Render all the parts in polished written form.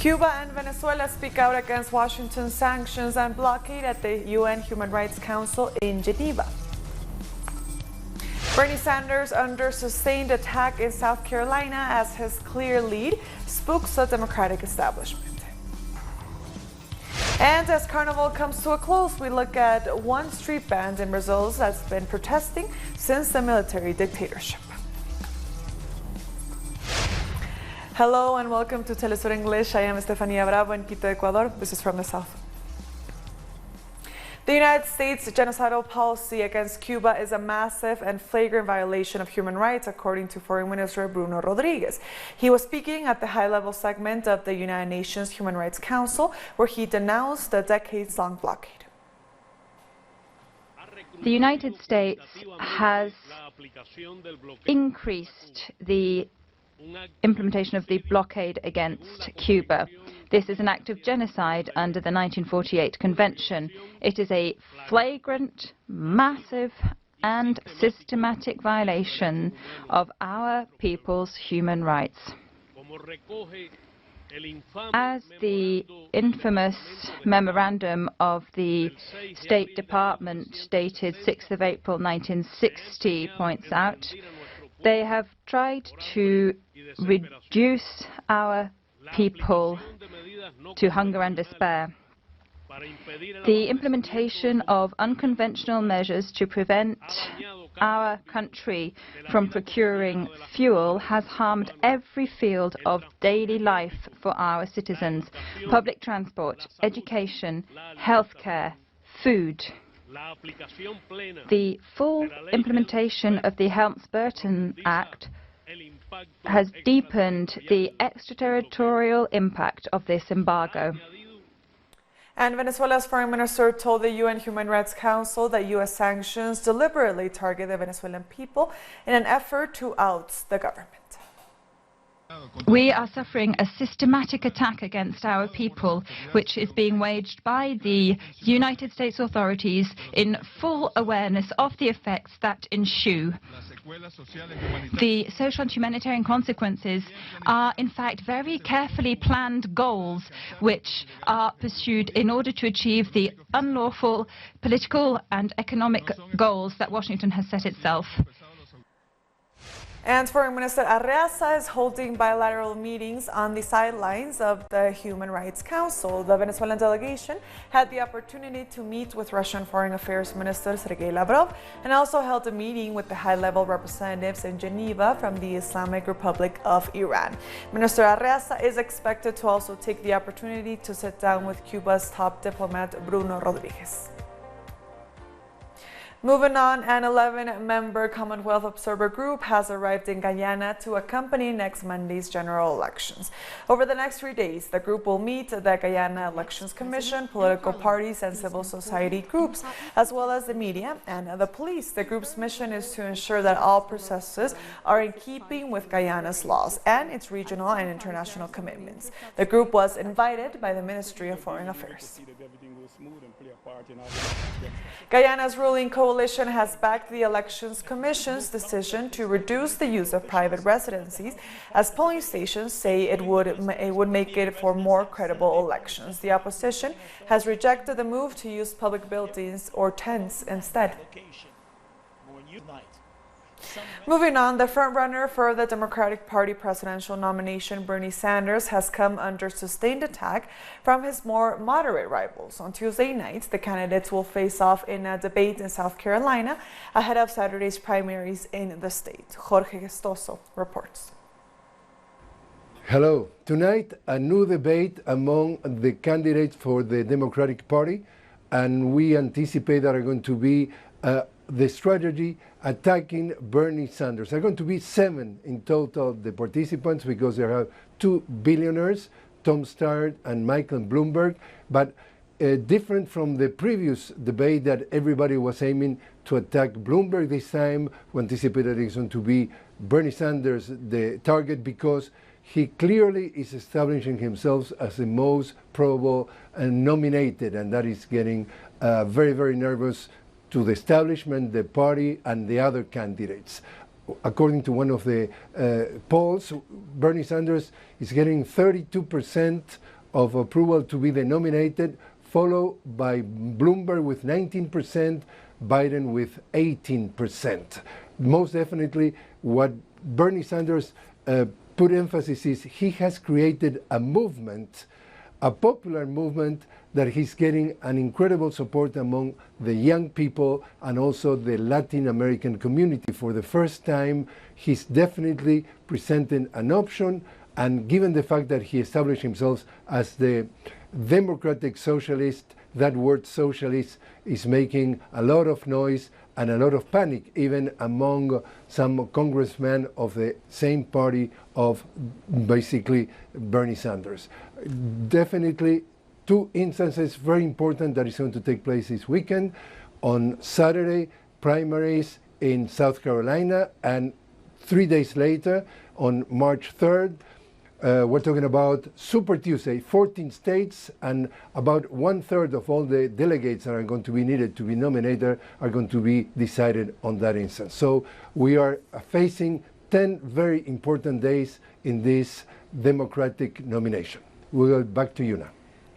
Cuba and Venezuela speak out against Washington's sanctions and blockade at the UN Human Rights Council in Geneva. Bernie Sanders under sustained attack in South Carolina as his clear lead spooks the Democratic establishment. And as Carnival comes to a close, we look at one street band in Brazil that's been protesting since the military dictatorship. Hello and welcome to Telesur English. I am Estefania Bravo in Quito, Ecuador. This is from the south. The United States' genocidal policy against Cuba is a massive and flagrant violation of human rights, according to Foreign Minister Bruno Rodriguez. He was speaking at the high-level segment of the United Nations Human Rights Council, where he denounced the decades-long blockade. The United States has increased the implementation of the blockade against Cuba. This is an act of genocide under the 1948 Convention. It is a flagrant, massive and systematic violation of our people's human rights. As the infamous memorandum of the State Department dated 6th of April 1960 points out, they have tried to reduce our people to hunger and despair. The implementation of unconventional measures to prevent our country from procuring fuel has harmed every field of daily life for our citizens: public transport, education, healthcare, food. The full implementation of the Helms-Burton Act has deepened the extraterritorial impact of this embargo. And Venezuela's foreign minister told the UN Human Rights Council that U.S. sanctions deliberately target the Venezuelan people in an effort to oust the government. We are suffering a systematic attack against our people, which is being waged by the United States authorities in full awareness of the effects that ensue. The social and humanitarian consequences are, in fact, very carefully planned goals which are pursued in order to achieve the unlawful political and economic goals that Washington has set itself. And Foreign Minister Arreaza is holding bilateral meetings on the sidelines of the Human Rights Council. The Venezuelan delegation had the opportunity to meet with Russian Foreign Affairs Minister Sergei Lavrov and also held a meeting with the high-level representatives in Geneva from the Islamic Republic of Iran. Minister Arreaza is expected to also take the opportunity to sit down with Cuba's top diplomat Bruno Rodriguez. Moving on, an 11-member Commonwealth Observer Group has arrived in Guyana to accompany next Monday's general elections. Over the next 3 days, the group will meet the Guyana Elections Commission, political parties and civil society groups, as well as the media and the police. The group's mission is to ensure that all processes are in keeping with Guyana's laws and its regional and international commitments. The group was invited by the Ministry of Foreign Affairs. Guyana's ruling coalition has backed the Elections Commission's decision to reduce the use of private residencies, as polling stations say it would make it for more credible elections. The opposition has rejected the move to use public buildings or tents instead. Moving on, the frontrunner for the Democratic Party presidential nomination, Bernie Sanders, has come under sustained attack from his more moderate rivals. On Tuesday night, the candidates will face off in a debate in South Carolina ahead of Saturday's primaries in the state. Jorge Gestoso reports. Hello. Tonight, a new debate among the candidates for the Democratic Party, and we anticipate that are going to be the strategy attacking Bernie Sanders. There are going to be 7 in total, the participants, because there are 2 billionaires, Tom Steyer and Michael Bloomberg, but different from the previous debate that everybody was aiming to attack Bloomberg. This time we anticipated it's going to be Bernie Sanders the target, because he clearly is establishing himself as the most probable and nominated, and that is getting very, very nervous to the establishment, the party, and the other candidates. According to one of the polls, Bernie Sanders is getting 32% of approval to be nominated, followed by Bloomberg with 19%, Biden with 18%. Most definitely, what Bernie Sanders put emphasis is he has created a movement, a popular movement, that he's getting an incredible support among the young people and also the Latin American community. For the first time, he's definitely presenting an option, and given the fact that he established himself as the democratic socialist, that word socialist is making a lot of noise and a lot of panic, even among some congressmen of the same party of basically Bernie Sanders. Definitely two instances very important that is going to take place this weekend. On Saturday, primaries in South Carolina, and 3 days later, on March 3rd, we're talking about Super Tuesday, 14 states, and about 1/3 of all the delegates that are going to be needed to be nominated are going to be decided on that instance. So we are facing 10 very important days in this Democratic nomination. We'll go back to you now.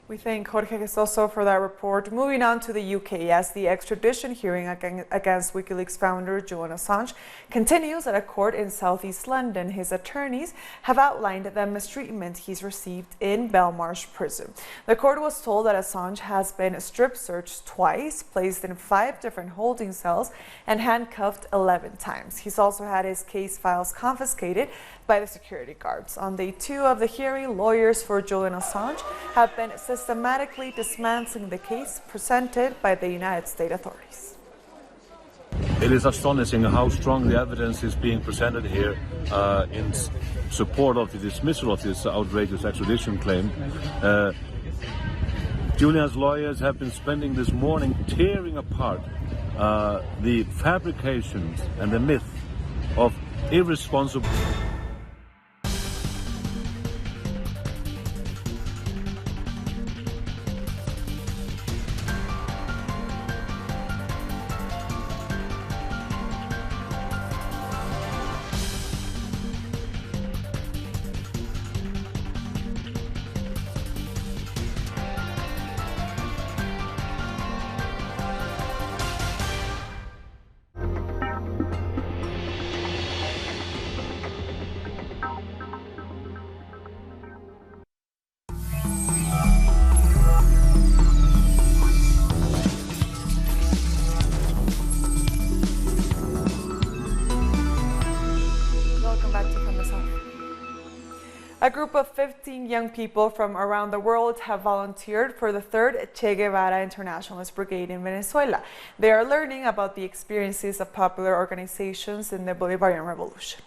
We thank Jorge Gestoso for that report. Moving on to the UK, as the extradition hearing against WikiLeaks founder Julian Assange continues at a court in southeast London. His attorneys have outlined the mistreatment he's received in Belmarsh prison. The court was told that Assange has been strip searched twice, placed in 5 different holding cells, and handcuffed 11 times. He's also had his case files confiscated by the security guards. On day 2 of the hearing, lawyers for Julian Assange have been systematically dismantling the case presented by the United States authorities. It is astonishing how strong the evidence is being presented here in support of the dismissal of this outrageous extradition claim. Julian's lawyers have been spending this morning tearing apart the fabrications and the myth of irresponsible. A group of 15 young people from around the world have volunteered for the 3rd Che Guevara Internationalist Brigade in Venezuela. They are learning about the experiences of popular organizations in the Bolivarian Revolution.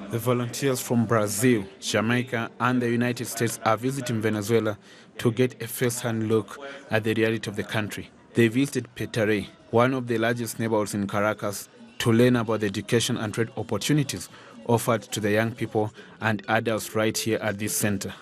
The volunteers from Brazil, Jamaica, and the United States are visiting Venezuela to get a first-hand look at the reality of the country. They visited Petare, one of the largest neighborhoods in Caracas, to learn about the education and trade opportunities offered to the young people and adults right here at this center.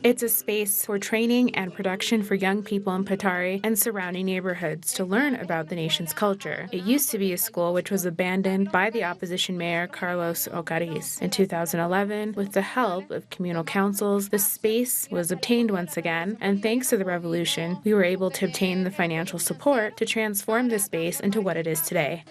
It's a space for training and production for young people in Petare and surrounding neighborhoods to learn about the nation's culture. It used to be a school which was abandoned by the opposition mayor Carlos Ocariz. In 2011, with the help of communal councils, the space was obtained once again, and thanks to the revolution, we were able to obtain the financial support to transform the space into what it is today.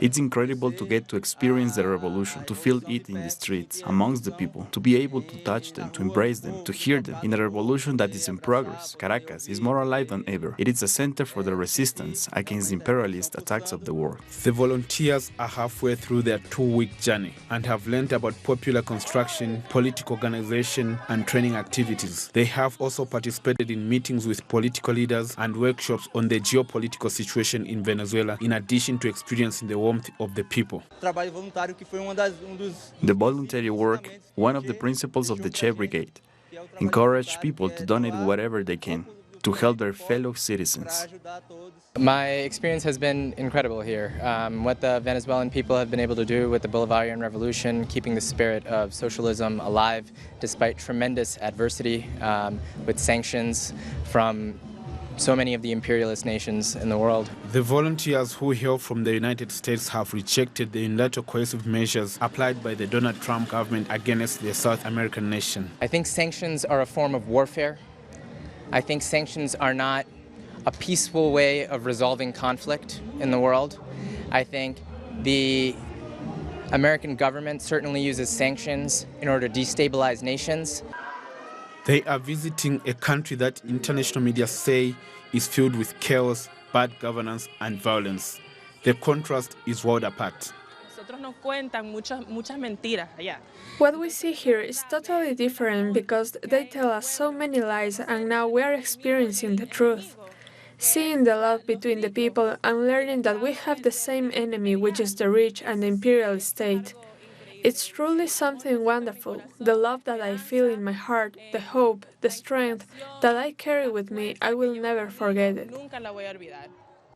It's incredible to get to experience the revolution, to feel it in the streets, amongst the people, to be able to touch them, to embrace them, to hear them, in a revolution that is in progress. Caracas is more alive than ever. It is a center for the resistance against the imperialist attacks of the war. The volunteers are halfway through their 2-week journey and have learned about popular construction, political organization, and training activities. They have also participated in meetings with political leaders and workshops on the geopolitical situation in Venezuela, in addition to experiencing the warmth of the people. The voluntary work, one of the principles of the Che Brigade, encourage people to donate whatever they can to help their fellow citizens. My experience has been incredible here. What the Venezuelan people have been able to do with the Bolivarian Revolution, keeping the spirit of socialism alive despite tremendous adversity with sanctions from so many of the imperialist nations in the world. The volunteers who hail from the United States have rejected the unilateral coercive measures applied by the Donald Trump government against the South American nation. I think sanctions are a form of warfare. I think sanctions are not a peaceful way of resolving conflict in the world. I think the American government certainly uses sanctions in order to destabilize nations. They are visiting a country that international media say is filled with chaos, bad governance, and violence. The contrast is world apart. What we see here is totally different because they tell us so many lies and now we are experiencing the truth. Seeing the love between the people and learning that we have the same enemy, which is the rich and the imperial state. It's truly something wonderful. The love that I feel in my heart, the hope, the strength that I carry with me, I will never forget it.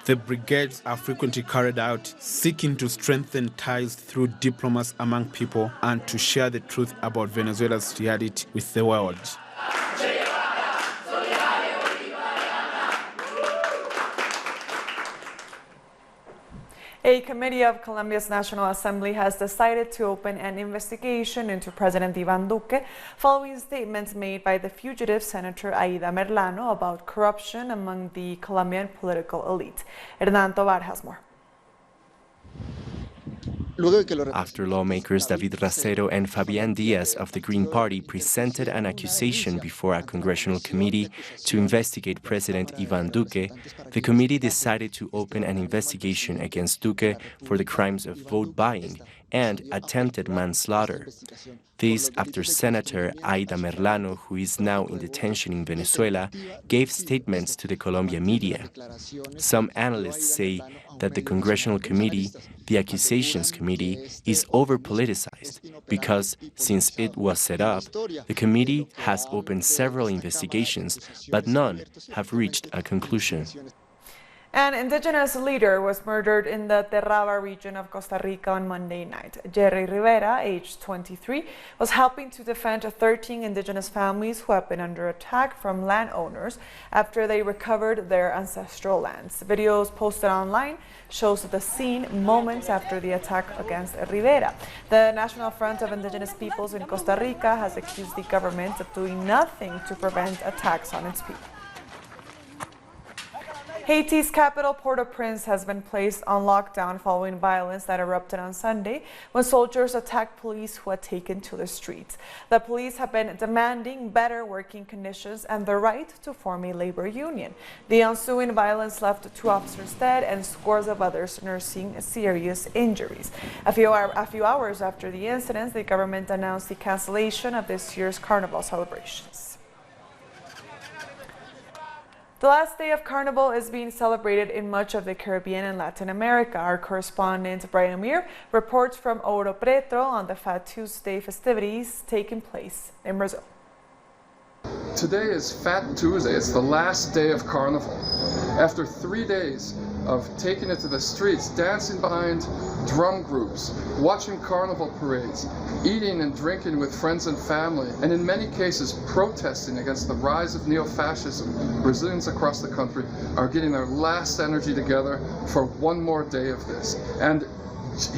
The brigades are frequently carried out, seeking to strengthen ties through diplomacy among people and to share the truth about Venezuela's reality with the world. A committee of Colombia's National Assembly has decided to open an investigation into President Ivan Duque following statements made by the fugitive Senator Aida Merlano about corruption among the Colombian political elite. Hernan Tovar has more. After lawmakers David Racero and Fabian Diaz of the Green Party presented an accusation before a congressional committee to investigate President Ivan Duque, the committee decided to open an investigation against Duque for the crimes of vote buying and attempted manslaughter. This after Senator Aida Merlano, who is now in detention in Venezuela, gave statements to the Colombian media. Some analysts say that the Congressional Committee, the Accusations Committee, is over-politicized because, since it was set up, the committee has opened several investigations, but none have reached a conclusion. An indigenous leader was murdered in the Terraba region of Costa Rica on Monday night. Jerry Rivera, aged 23, was helping to defend 13 indigenous families who have been under attack from landowners after they recovered their ancestral lands. Videos posted online shows the scene moments after the attack against Rivera. The National Front of Indigenous Peoples in Costa Rica has accused the government of doing nothing to prevent attacks on its people. Haiti's capital, Port-au-Prince, has been placed on lockdown following violence that erupted on Sunday when soldiers attacked police who had taken to the streets. The police have been demanding better working conditions and the right to form a labor union. The ensuing violence left 2 officers dead and scores of others nursing serious injuries. A few hours after the incidents, the government announced the cancellation of this year's Carnival celebrations. The last day of Carnival is being celebrated in much of the Caribbean and Latin America. Our correspondent Brian Amir reports from Ouro Preto on the Fat Tuesday festivities taking place in Brazil. Today is Fat Tuesday. It's the last day of Carnival. After 3 days of taking it to the streets, dancing behind drum groups, watching carnival parades, eating and drinking with friends and family, and in many cases protesting against the rise of neo-fascism, Brazilians across the country are getting their last energy together for one more day of this. And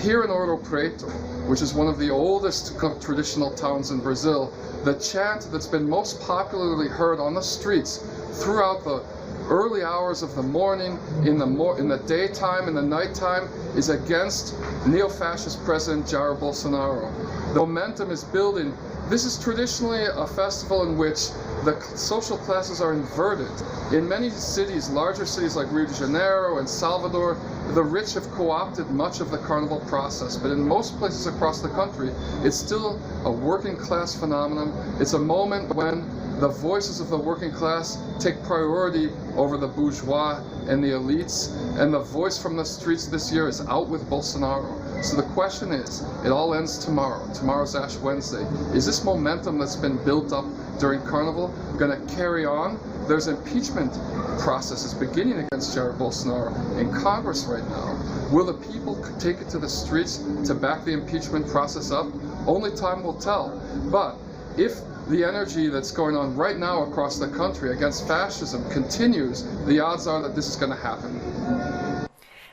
here in Ouro Preto, which is one of the oldest traditional towns in Brazil, the chant that's been most popularly heard on the streets throughout the early hours of the morning, in the daytime, in the nighttime, is against neo-fascist President Jair Bolsonaro. The momentum is building. This is traditionally a festival in which the social classes are inverted. In many cities, larger cities like Rio de Janeiro and Salvador, the rich have co-opted much of the carnival process, but in most places across the country, it's still a working class phenomenon. It's a moment when the voices of the working class take priority over the bourgeois and the elites, and the voice from the streets this year is out with Bolsonaro. So the question is, it all ends tomorrow. Tomorrow's Ash Wednesday. Is this momentum that's been built up during Carnival going to carry on? There's impeachment processes beginning against Jair Bolsonaro in Congress right now. Will the people take it to the streets to back the impeachment process up? Only time will tell. But if the energy that's going on right now across the country against fascism continues, the odds are that this is going to happen.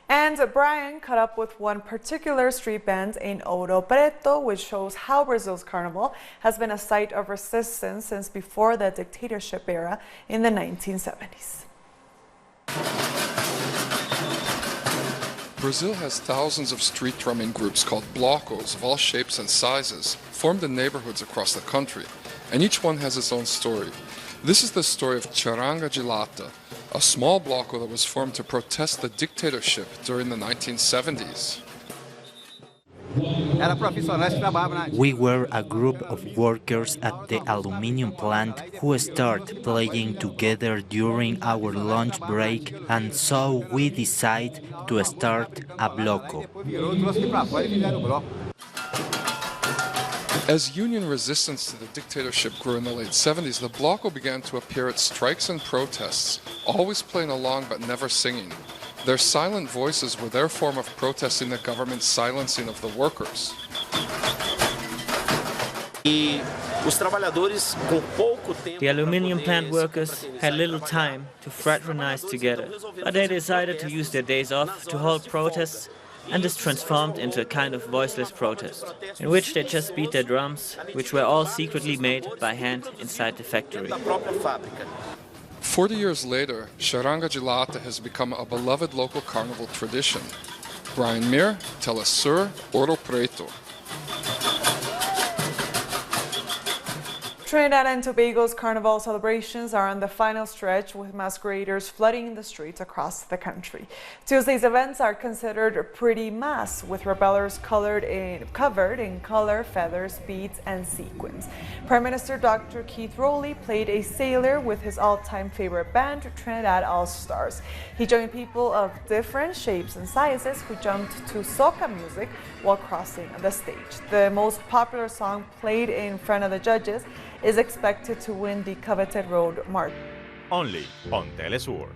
And Brian caught up with one particular street band in Ouro Preto, which shows how Brazil's carnival has been a site of resistance since before the dictatorship era in the 1970s. Brazil has thousands of street drumming groups called blocos of all shapes and sizes, formed in neighborhoods across the country, and each one has its own story. This is the story of Charanga de Lata, a small bloco that was formed to protest the dictatorship during the 1970s. We were a group of workers at the aluminum plant who started playing together during our lunch break, and so we decided to start a bloco. As union resistance to the dictatorship grew in the late 70s, the bloco began to appear at strikes and protests, always playing along but never singing. Their silent voices were their form of protesting the government's silencing of the workers. The aluminium plant workers had little time to fraternize together, but they decided to use their days off to hold protests, and this transformed into a kind of voiceless protest, in which they just beat their drums, which were all secretly made by hand inside the factory. 40 years later, Charanga de Lata has become a beloved local carnival tradition. Brian Mir, Telesur, Ouro Preto. Trinidad and Tobago's carnival celebrations are on the final stretch, with masqueraders flooding the streets across the country. Tuesday's events are considered pretty mass, with rebellers covered in color, feathers, beads, and sequins. Prime Minister Dr. Keith Rowley played a sailor with his all-time favorite band, Trinidad All-Stars. He joined people of different shapes and sizes who jumped to soca music while crossing the stage. The most popular song played in front of the judges is expected to win the coveted road march. Only on Telesur.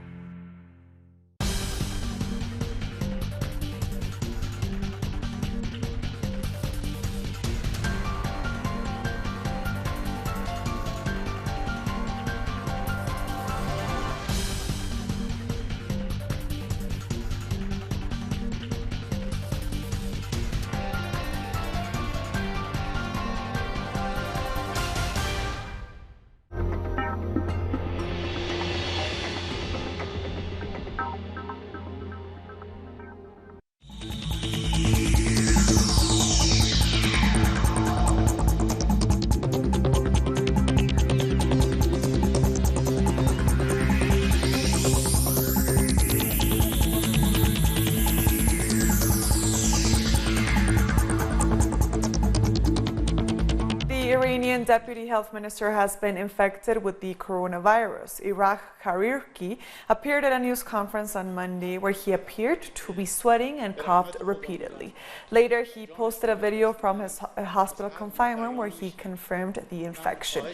Deputy Health Minister has been infected with the coronavirus. Iraq Harirki appeared at a news conference on Monday where he appeared to be sweating and coughed repeatedly. Later, he posted a video from his hospital confinement where he confirmed the infection.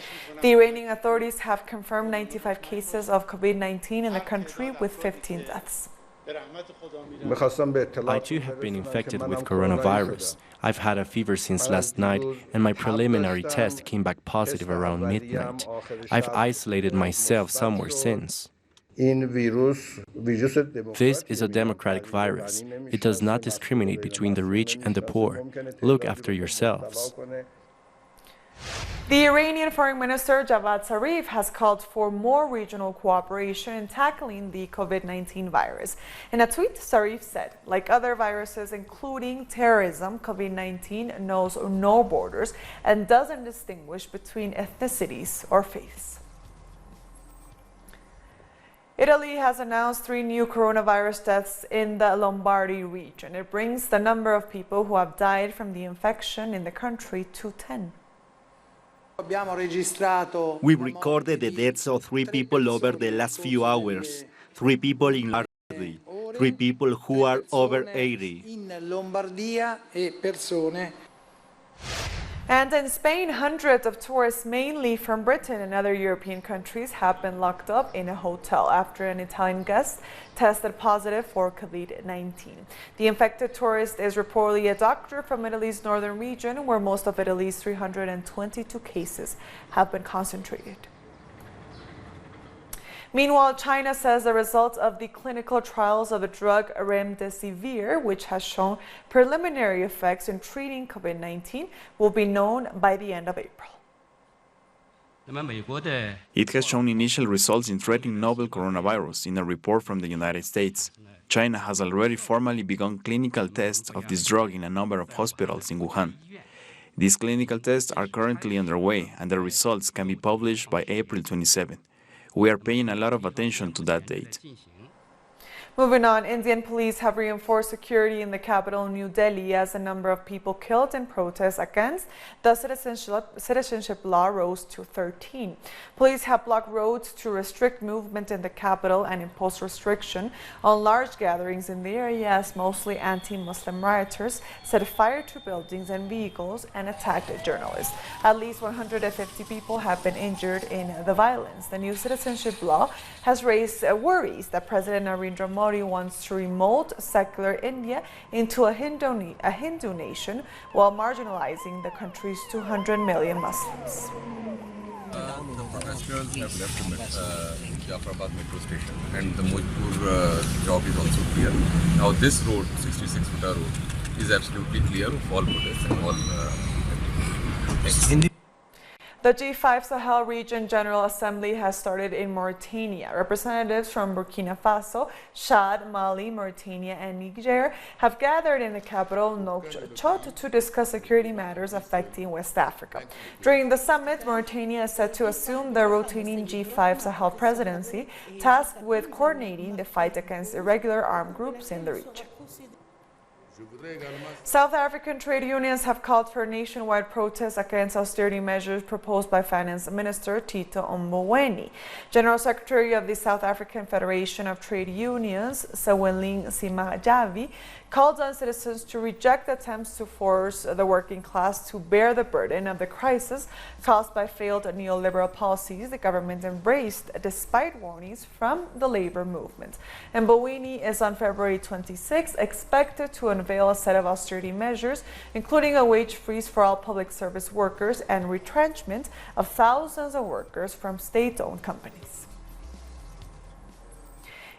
The Iranian authorities have confirmed 95 cases of COVID-19 in the country with 15 deaths. I too have been infected with coronavirus. I've had a fever since last night, and my preliminary test came back positive around midnight. I've isolated myself somewhere since. This is a democratic virus. It does not discriminate between the rich and the poor. Look after yourselves. The Iranian Foreign Minister Javad Zarif has called for more regional cooperation in tackling the COVID-19 virus. In a tweet, Zarif said, like other viruses, including terrorism, COVID-19 knows no borders and doesn't distinguish between ethnicities or faiths. Italy has announced 3 new coronavirus deaths in the Lombardy region. It brings the number of people who have died from the infection in the country to 10. We recorded the deaths of 3 people over the last few hours. 3 people in Lombardy, 3 people who are over 80. And in Spain, hundreds of tourists, mainly from Britain and other European countries, have been locked up in a hotel after an Italian guest tested positive for COVID-19. The infected tourist is reportedly a doctor from Italy's northern region, where most of Italy's 322 cases have been concentrated. Meanwhile, China says the results of the clinical trials of the drug remdesivir, which has shown preliminary effects in treating COVID-19, will be known by the end of April. It has shown initial results in treating novel coronavirus in a report from the United States. China has already formally begun clinical tests of this drug in a number of hospitals in Wuhan. These clinical tests are currently underway, and the results can be published by April 27. We are paying a lot of attention to that date. Moving on, Indian police have reinforced security in the capital, New Delhi, as the number of people killed in protests against the citizenship law rose to 13. Police have blocked roads to restrict movement in the capital and impose restriction on large gatherings in the area, as mostly anti-Muslim rioters set fire to buildings and vehicles and attacked journalists. At least 150 people have been injured in the violence. The new citizenship law has raised worries that President Narendra Modi wants to remold secular India into a Hindu nation while marginalizing the country's 200 million Muslims. The protesters have left Jafrabad metro station, and the Mojpur job is also clear. Now this road, 66 Futa road, is absolutely clear of all protests and all activities. The G5 Sahel Region General Assembly has started in Mauritania. Representatives from Burkina Faso, Chad, Mali, Mauritania, and Niger have gathered in the capital, Nouakchott, to discuss security matters affecting West Africa. During the summit, Mauritania is set to assume the rotating G5 Sahel presidency, tasked with coordinating the fight against irregular armed groups in the region. South African trade unions have called for nationwide protests against austerity measures proposed by Finance Minister Tito Mboweni. General Secretary of the South African Federation of Trade Unions, Saweleng Simajavi, called on citizens to reject attempts to force the working class to bear the burden of the crisis caused by failed neoliberal policies the government embraced despite warnings from the labor movement. Mboweni is on February 26 expected to unveil a set of austerity measures, including a wage freeze for all public service workers and retrenchment of thousands of workers from state-owned companies.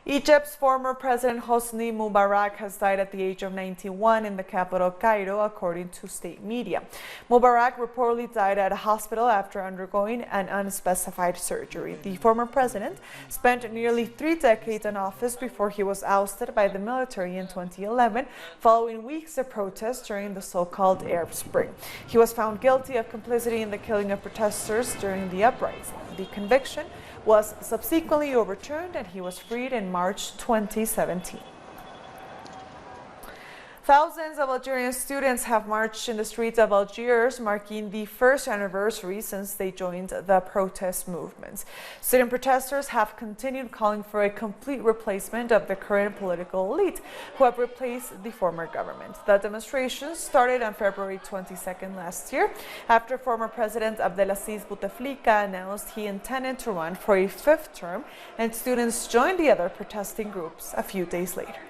Egypt's former President Hosni Mubarak has died at the age of 91 in the capital, Cairo, according to state media. Mubarak reportedly died at a hospital after undergoing an unspecified surgery. The former president spent nearly 3 decades in office before he was ousted by the military in 2011, following weeks of protests during the so-called Arab Spring. He was found guilty of complicity in the killing of protesters during the uprising. The conviction was subsequently overturned and he was freed in March 2017. Thousands of Algerian students have marched in the streets of Algiers, marking the first anniversary since they joined the protest movements. Student protesters have continued calling for a complete replacement of the current political elite, who have replaced the former government. The demonstrations started on February 22nd last year, after former President Abdelaziz Bouteflika announced he intended to run for a 5th term, and students joined the other protesting groups a few days later.